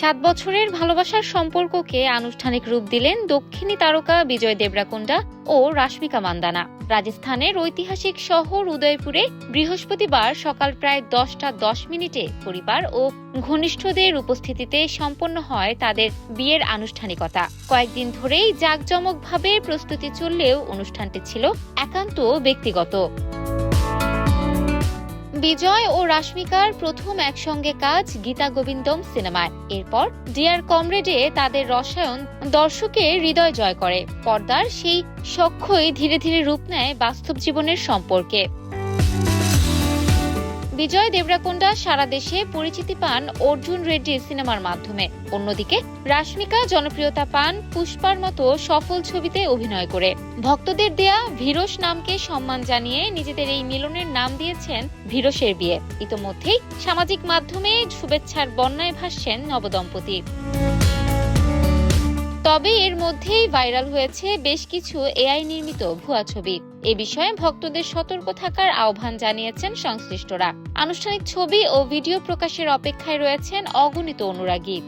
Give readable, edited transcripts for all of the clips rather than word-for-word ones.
7 বছরের ভালোবাসার সম্পর্ককে আনুষ্ঠানিক রূপ দিলেন দক্ষিণী তারকা বিজয় দেবরাকোন্ডা ও রাশমিকা মান্দানা। রাজস্থানের ঐতিহাসিক শহর উদয়পুরে বৃহস্পতিবার সকাল প্রায় 10টা 10 মিনিটে পরিবার ও ঘনিষ্ঠদের উপস্থিতিতে সম্পন্ন হয় তাদের বিয়ের আনুষ্ঠানিকতা। কয়েকদিন ধরেই জাঁকজমকভাবে প্রস্তুতি চললেও অনুষ্ঠানটি ছিল একান্ত ব্যক্তিগত। বিজয় ও রাশমিকার প্রথম একসঙ্গে কাজ গীতা গোবিন্দম সিনেমায়। এরপর ডিয়ার কমরেডে তাদের রসায়ন দর্শকের হৃদয় জয় করে। পর্দার সেই সখ্যই ধীরে ধীরে রূপ নেয় বাস্তব জীবনের সম্পর্কে। বিজয় দেবরাকোন্ডা সারা দেশে পরিচিতি পান অর্জুন রেড্ডি সিনেমার মাধ্যমে। অন্যদিকে রাশমিকা জনপ্রিয়তা পান পুষ্পার মতো সফল ছবিতে অভিনয় করে। ভক্তদের দেয়া ভিরোস নামকে সম্মান জানিয়ে নিজেদের এই মিলনের নাম দিয়েছেন ভিরোসের বিয়ে। ইতোমধ্যেই সামাজিক মাধ্যমে শুভেচ্ছার বন্যায় ভাসছেন নবদম্পতি। তবে এর মধ্যেই ভাইরাল হয়েছে বেশ কিছু এআই নির্মিত ভুয়া ছবি। এ বিষয়ে ভক্তদের সতর্ক থাকার আহ্বান জানিয়েছেন সংশ্লিষ্টরা। আনুষ্ঠানিক ছবি ও ভিডিও প্রকাশের অপেক্ষায় রয়েছেন অগণিত অনুরাগী।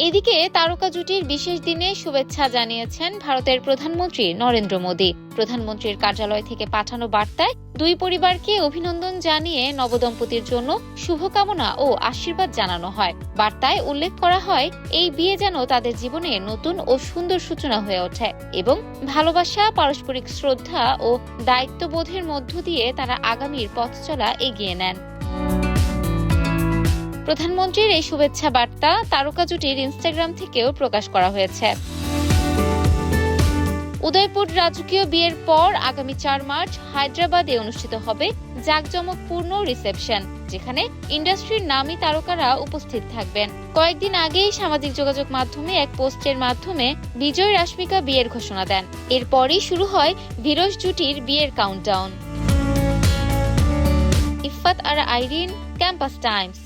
এদিকে তারকা জুটির বিশেষ দিনে শুভেচ্ছা জানিয়েছেন ভারতের প্রধানমন্ত্রী নরেন্দ্র মোদী। প্রধানমন্ত্রীর কার্যালয় থেকে পাঠানো বার্তায় দুই পরিবারকে অভিনন্দন জানিয়ে নবদম্পতির জন্য শুভকামনা ও আশীর্বাদ জানানো হয়। বার্তায় উল্লেখ করা হয়, এই বিয়ে যেন তাদের জীবনে নতুন ও সুন্দর সূচনা হয়ে ওঠে এবং ভালোবাসা, পারস্পরিক শ্রদ্ধা ও দায়িত্ববোধের মধ্য দিয়ে তারা আগামীর পথ চলা এগিয়ে নেন। প্রধানমন্ত্রীর এই শুভেচ্ছা বার্তা তারকা জুটির ইনস্টাগ্রাম থেকেও প্রকাশ করা হয়েছে। উদয়পুর রাজকীয় বিয়ের পর আগামী 4 মার্চ হায়দ্রাবাদে অনুষ্ঠিত হবে জাঁকজমকপূর্ণ রিসেপশন, যেখানে ইন্ডাস্ট্রির নামী তারকারা উপস্থিত থাকবেন। কয়েকদিন আগেই সামাজিক যোগাযোগ মাধ্যমে এক পোস্টের মাধ্যমে বিজয় রাশমিকা বিয়ের ঘোষণা দেন। এরপরই শুরু হয় ভিরোস জুটির বিয়ের কাউন্টডাউন। ইফফাত আর আইরিন, ক্যাম্পাস টাইমস।